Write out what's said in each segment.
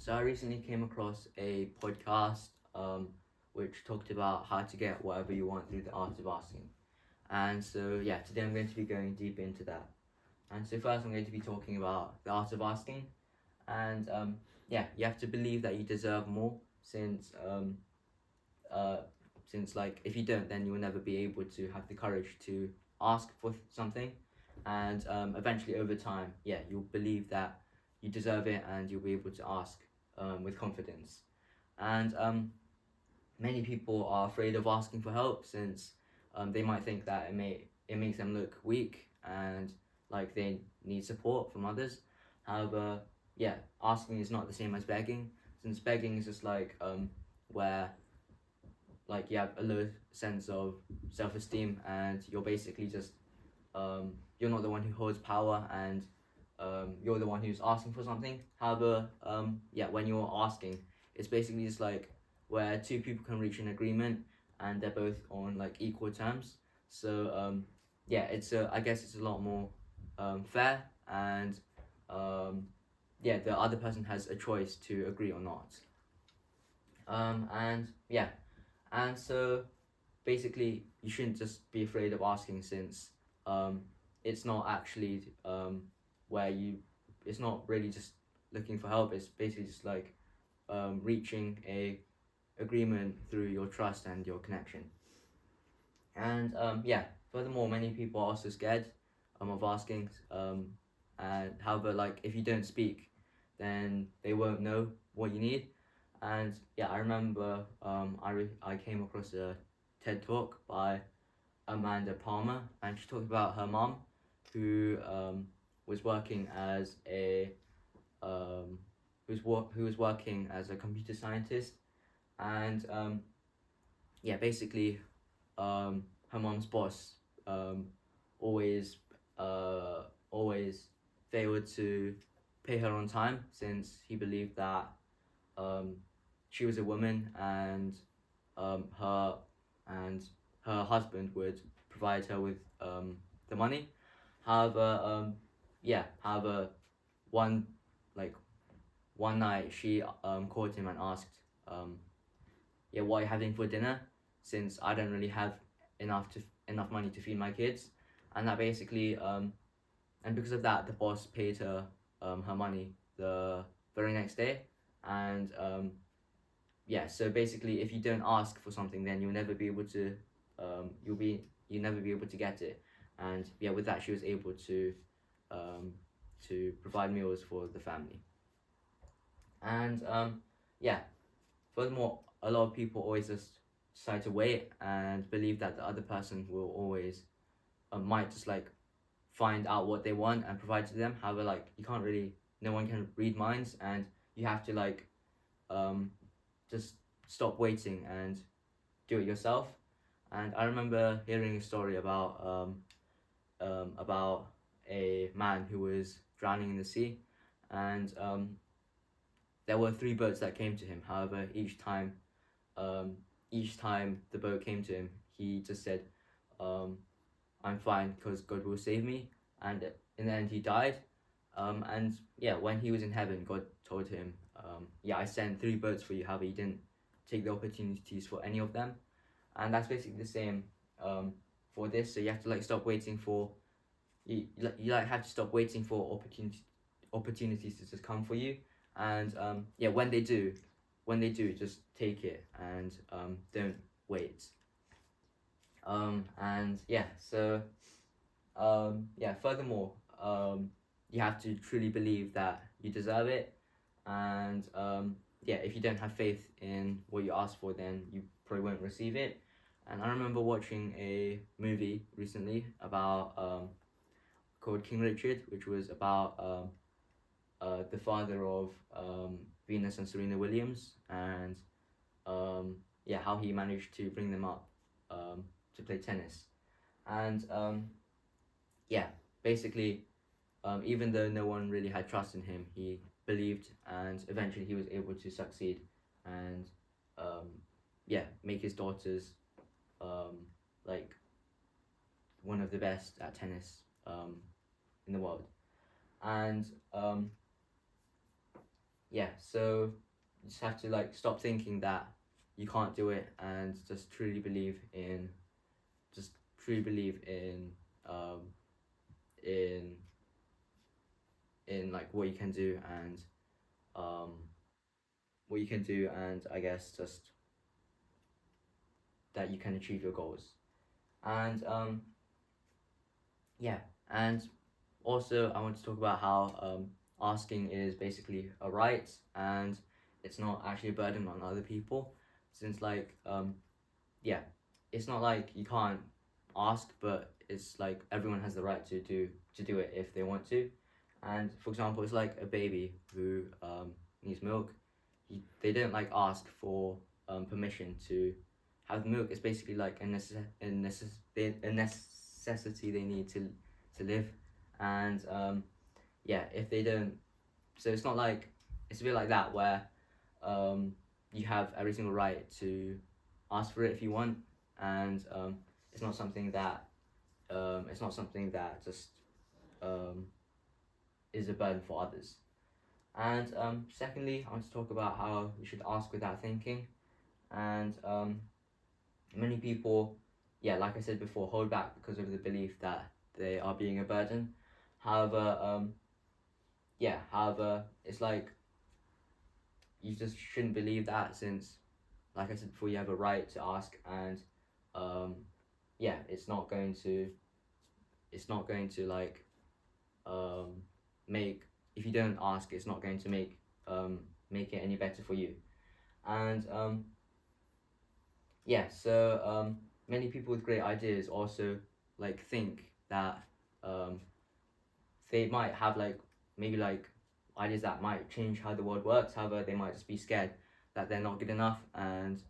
So I recently came across a podcast which talked about how to get whatever you want through the art of asking. And so yeah, today I'm going to be going deep into that. And so first I'm going to be talking about the art of asking. And yeah, you have to believe that you deserve more uh, since like if you don't, then you will never be able to have the courage to ask for something. And eventually over time, yeah, you'll believe that you deserve it and you'll be able to ask with confidence. And many people are afraid of asking for help since they might think that it makes them look weak and like they need support from others. However, yeah, asking is not the same as begging, since begging is just like where like you have a low sense of self-esteem and you're basically just you're not the one who holds power and you're the one who's asking for something. However, yeah, when you're asking, it's basically just like where two people can reach an agreement and they're both on like equal terms. So yeah, I guess it's a lot more fair and um, yeah, the other person has a choice to agree or not. And yeah, and so basically you shouldn't just be afraid of asking since um, it's not actually where you it's not really just looking for help. It's basically just like reaching a agreement through your trust and your connection. And yeah, furthermore, many people are also scared of asking. And however, like if you don't speak, then they won't know what you need. And yeah, I remember I came across a TED talk by Amanda Palmer, and she talked about her mom, who was working as a who was working as a computer scientist, and yeah, basically her mom's boss um, always uh, always failed to pay her on time since he believed that um, she was a woman and her and her husband would provide her with the money. However, however, one like one night she called him and asked, um, yeah, what are you having for dinner? Since I don't really have enough money to feed my kids, and that basically and because of that, the boss paid her her money the very next day, and yeah, so basically, if you don't ask for something, then you'll never be able to you'll never be able to get it, and yeah, with that, she was able um, to provide meals for the family, and yeah. Furthermore, a lot of people always just decide to wait and believe that the other person will always might just like find out what they want and provide to them. However, like you can't really, no one can read minds, and you have to like um, just stop waiting and do it yourself. And I remember hearing a story about a man who was drowning in the sea, and there were three boats that came to him. However, um, each time the boat came to him, he just said, "I'm fine because God will save me." And in the end, he died. And yeah, when he was in heaven, God told him, "Yeah, I sent three boats for you. However, you didn't take the opportunities for any of them." And that's basically the same for this. So you have to like stop waiting for you like have to stop waiting for opportunities to just come for you. And yeah, when they do, just take it and don't wait. And yeah, so yeah. Furthermore, you have to truly believe that you deserve it, and yeah, if you don't have faith in what you ask for, then you probably won't receive it. And I remember watching a movie recently about called King Richard, which was about the father of Venus and Serena Williams, and yeah, how he managed to bring them up to play tennis. And yeah, basically, even though no one really had trust in him, he believed, and eventually he was able to succeed and yeah, make his daughters um, like one of the best at tennis in the world. And yeah, so you just have to like stop thinking that you can't do it and just truly believe um in like what you can do, and um and I guess just that you can achieve your goals. And yeah, and also I want to talk about how asking is basically a right, and it's not actually a burden on other people, since like yeah, it's not like you can't ask, but it's like everyone has the right to do it if they want to. And for example, it's like a baby who needs milk. They don't like ask for permission to have milk. It's basically like a necessity they need to live. And yeah, if they don't, so it's not like, it's a bit like that where um, you have every single right to ask for it if you want, and it's not something that just um, is a burden for others. And secondly, I want to talk about how you should ask without thinking. And many people, yeah, like I said before, hold back because of the belief that they are being a burden. However, it's like you just shouldn't believe that, since, like I said before, you have a right to ask, and um, yeah, it's not going to like um, make, if you don't ask, it's not going to make it any better for you. And yeah, so many people with great ideas also like think that um, they might have like maybe like ideas that might change how the world works. However, they might just be scared that they're not good enough, and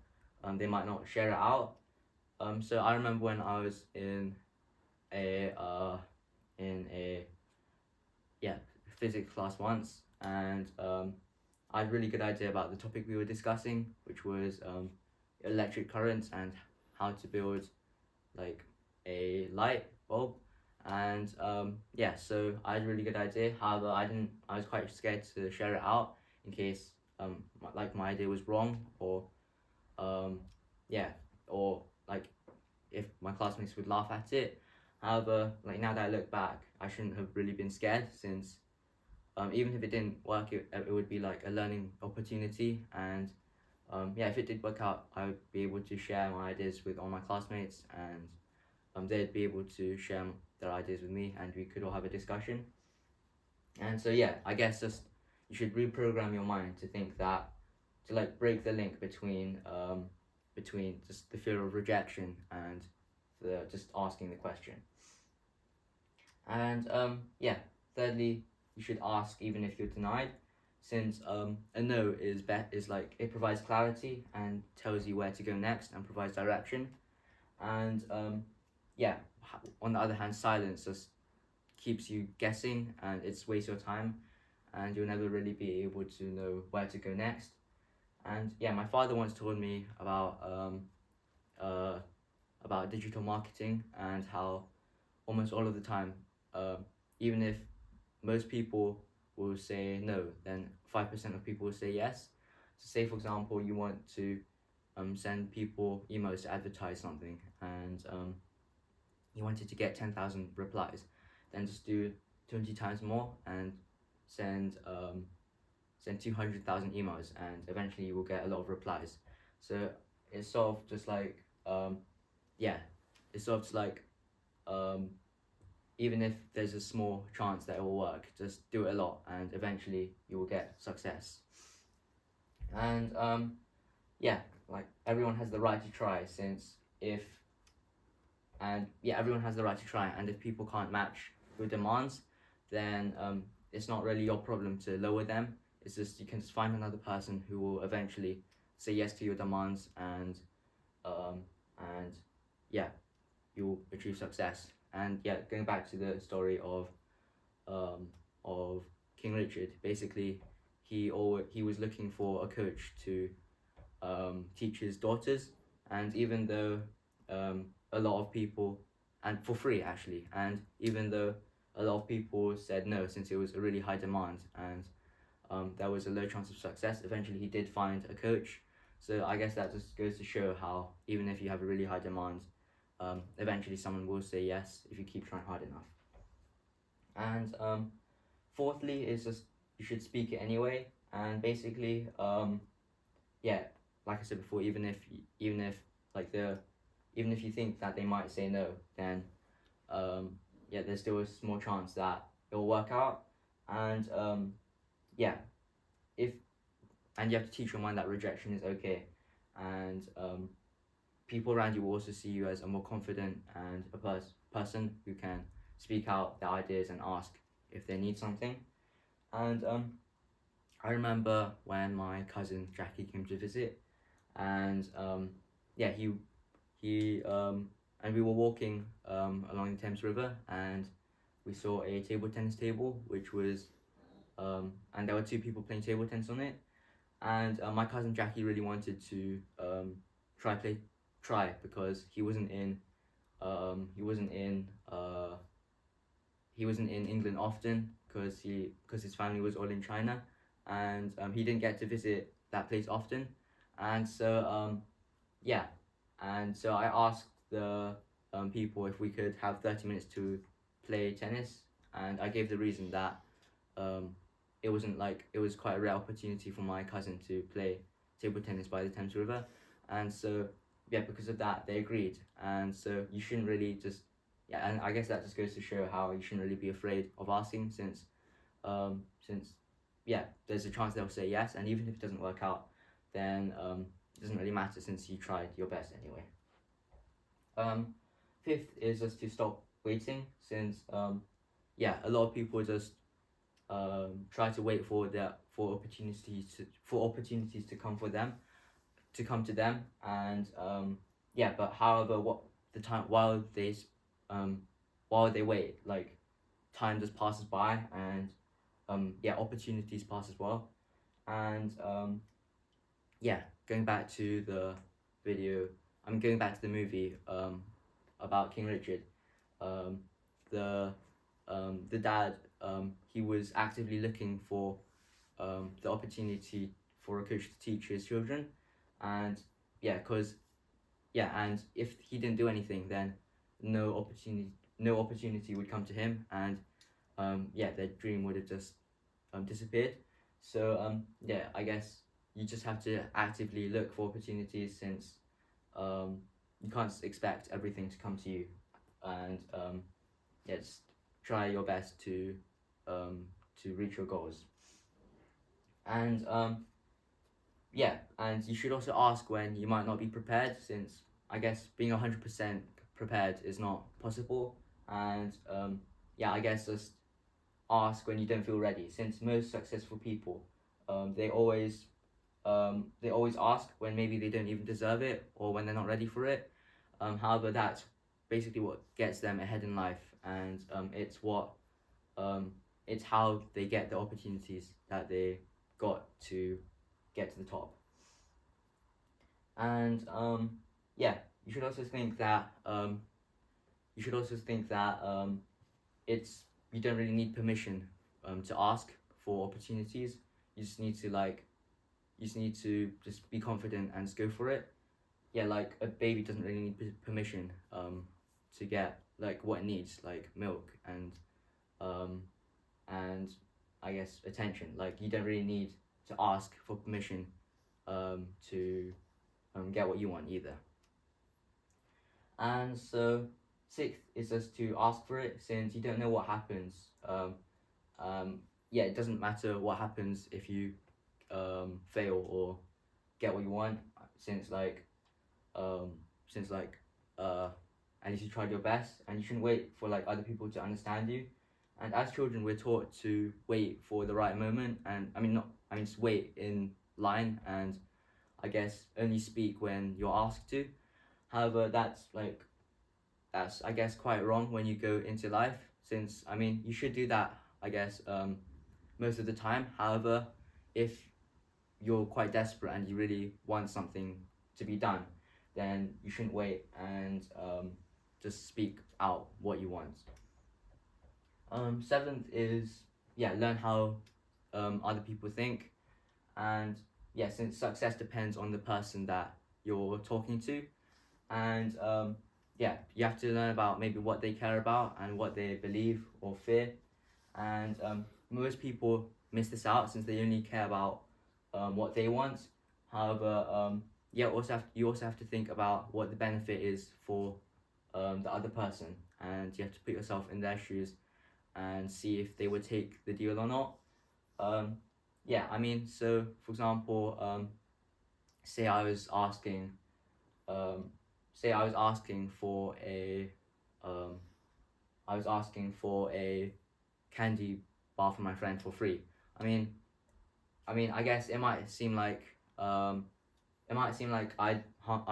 they might not share it out. So I remember when I was a in a yeah physics class once, and I had a really good idea about the topic we were discussing, which was electric currents and how to build like a light bulb. And yeah, so I had a really good idea. However, I was quite scared to share it out in case my idea was wrong, or um, yeah, or like if my classmates would laugh at it. However, like now that I look back, I shouldn't have really been scared, since even if it didn't work, it would be like a learning opportunity. And yeah, if it did work out, I would be able to share my ideas with all my classmates, and they'd be able to share their ideas with me, and we could all have a discussion. And so yeah, I guess just you should reprogram your mind to think that, to like break the link between just the fear of rejection and the just asking the question. And yeah, thirdly, you should ask even if you're denied, since a no is like, it provides clarity and tells you where to go next and provides direction. And yeah, on the other hand, silence just keeps you guessing, and it's wastes your time, and you'll never really be able to know where to go next. And yeah, my father once told me uh, about digital marketing, and how almost all of the time, uh, even if most people will say no, then 5% of people will say yes. So say for example, you want to send people emails to advertise something, and you wanted to get 10,000 replies, then just do 20 times more and send 200,000 emails, and eventually you will get a lot of replies. So it's sort of just like yeah, it's sort of just like um, even if there's a small chance that it will work, just do it a lot, and eventually you will get success. And yeah, like everyone has the right to try, since if and yeah, everyone has the right to try, and if people can't match your demands, then it's not really your problem to lower them. It's just, you can just find another person who will eventually say yes to your demands, um, and yeah, you'll achieve success. And yeah, going back to the story um, of King Richard, basically he was looking for a coach to teach his daughters, and even though a lot of people, and for free actually, and even though a lot of people said no, since it was a really high demand, and there was a low chance of success. Eventually, he did find a coach. So I guess that just goes to show how even if you have a really high demand, eventually someone will say yes if you keep trying hard enough. And fourthly is just you should speak it anyway. And basically, yeah, like I said before, even if like even if you think that they might say no, then yeah, there's still a small chance that it will work out. And yeah, if and you have to teach your mind that rejection is okay, and people around you will also see you as a more confident and a person who can speak out their ideas and ask if they need something. And I remember when my cousin Jackie came to visit, and yeah, he and we were walking along the Thames River, and we saw a table tennis table, which was and there were two people playing table tennis on it, and my cousin Jackie really wanted to try because he wasn't in he wasn't in England often because his family was all in China, and he didn't get to visit that place often, and so yeah, and so I asked the people if we could have 30 minutes to play tennis, and I gave the reason that um, it wasn't like it was quite a rare opportunity for my cousin to play table tennis by the Thames River, and so yeah, because of that they agreed, and so you shouldn't really just yeah, and I guess that just goes to show how you shouldn't really be afraid of asking since yeah, there's a chance they'll say yes, and even if it doesn't work out, then it doesn't really matter since you tried your best anyway. Fifth is just to stop waiting since yeah, a lot of people just try to wait for opportunities to come to them, and yeah, but however what the time while they wait, like time just passes by, and yeah, opportunities pass as well, and yeah, going back to the video, I'm going back to the movie about King Richard. um, the dad, he was actively looking for the opportunity for a coach to teach his children, and yeah, because yeah, and if he didn't do anything, then no opportunity would come to him, and yeah, their dream would have just disappeared. So yeah, I guess you just have to actively look for opportunities since you can't expect everything to come to you, and yeah, just try your best to reach your goals. And yeah, and you should also ask when you might not be prepared, since I guess being 100% prepared is not possible. And yeah, I guess just ask when you don't feel ready, since most successful people they always ask when maybe they don't even deserve it or when they're not ready for it. However, that's basically what gets them ahead in life, and it's how they get the opportunities that they got to get to the top. And yeah, you should also think that it's you don't really need permission to ask for opportunities. You just need to just be confident and just go for it. Yeah, like a baby doesn't really need permission to get like what it needs, like milk um and I guess attention. Like you don't really need to ask for permission to get what you want either. And so sixth is just to ask for it, since you don't know what happens. Yeah, it doesn't matter what happens if you fail or get what you want, since um, since like at least you tried your best, and you shouldn't wait for like other people to understand you. And as children, we're taught to wait for the right moment, and just wait in line, and I guess only speak when you're asked to. However, that's I guess quite wrong when you go into life, since you should do that, I guess, most of the time. However, if you're quite desperate and you really want something to be done, then you shouldn't wait, and just speak out what you want. Seventh is, yeah, learn how other people think. And yeah, since success depends on the person that you're talking to, and yeah, you have to learn about maybe what they care about and what they believe or fear. And most people miss this out since they only care about what they want. However, yeah, you also have to think about what the benefit is for the other person, and you have to put yourself in their shoes and see if they would take the deal or not. Yeah, I mean, so for example, say I was asking, um, say I was asking for um, I was asking for a candy bar for my friend for free. I mean, I guess it might seem like I'm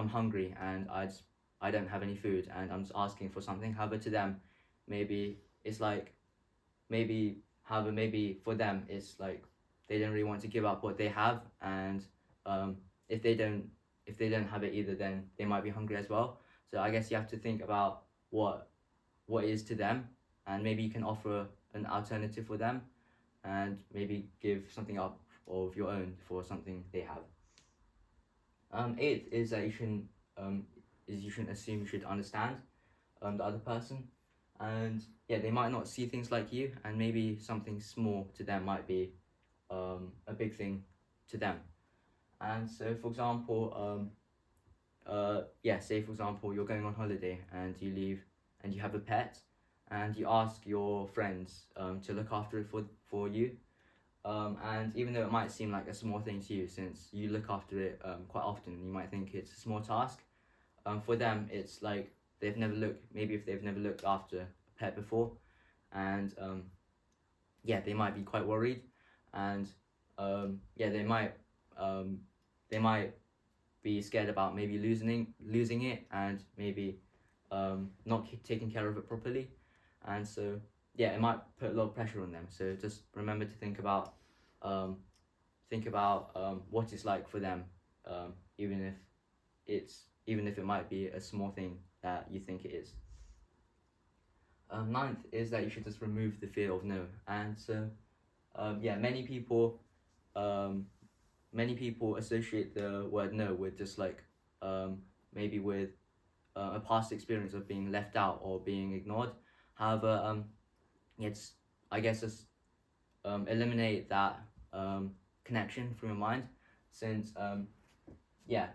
hungry and I don't have any food and I'm just asking for something. However, to them, maybe it's like maybe for them it's like they don't really want to give up what they have, and um, if they don't have it either, then they might be hungry as well. So I guess you have to think about what is to them, and maybe you can offer an alternative for them, and maybe give something up of your own for something they have. Eighth is that you shouldn't assume you should understand the other person, and yeah, they might not see things like you, and maybe something small to them might be a big thing to them. And so, for example, yeah, say for example you're going on holiday and you leave and you have a pet, and you ask your friends to look after it for you. And even though it might seem like a small thing to you, since you look after it quite often, you might think it's a small task. For them, it's like maybe if they've never looked after a pet before, and yeah, they might be quite worried, and yeah, they might be scared about maybe losing it, and maybe not taking care of it properly, and so yeah, it might put a lot of pressure on them. So just remember to um, think about what it's like for them, even if it might be a small thing that you think it is. Ninth is that you should just remove the fear of no, and so yeah, um, many people associate the word no with just like maybe with a past experience of being left out or being ignored. However, it's I guess just eliminate that connection from your mind, since yeah,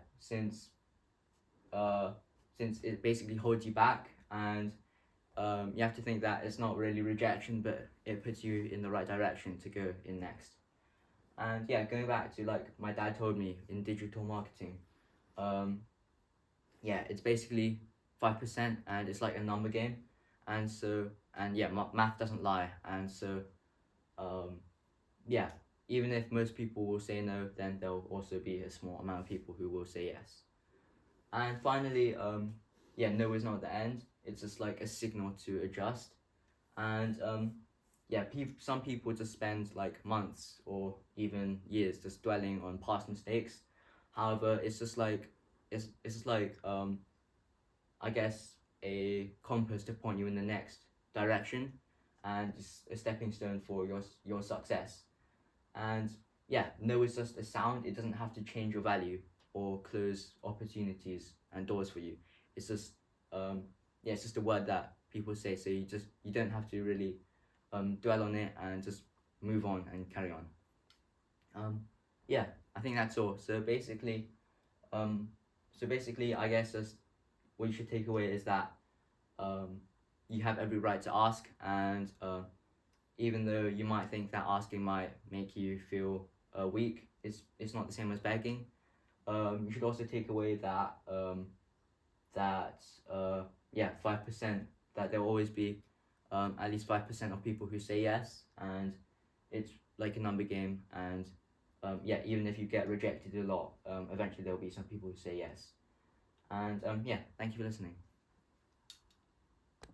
uh, since it basically holds you back, and you have to think that it's not really rejection, but it puts you in the right direction to go in next. And yeah, going back to like my dad told me in digital marketing, um, yeah, it's basically 5%, and it's like a number game, and so and yeah, math doesn't lie, and so um, yeah, even if most people will say no, then there'll also be a small amount of people who will say yes. And finally, yeah, no is not the end. It's just like a signal to adjust. And yeah, some people just spend like months or even years just dwelling on past mistakes. However, it's just like it's just like I guess a compass to point you in the next direction, and just a stepping stone for your success. And yeah, no is just a sound. It doesn't have to change your value or close opportunities and doors for you. It's just yeah, it's just a word that people say. So you don't have to really dwell on it, and just move on and carry on. Yeah, I think that's all. Um, so basically, I guess just what you should take away is that um, you have every right to ask, and even though you might think that asking might make you feel weak, it's not the same as begging. You should also take away that that yeah, 5%, that there will always be at least 5% of people who say yes, and it's like a number game, and yeah, even if you get rejected a lot, eventually there will be some people who say yes. And yeah, thank you for listening.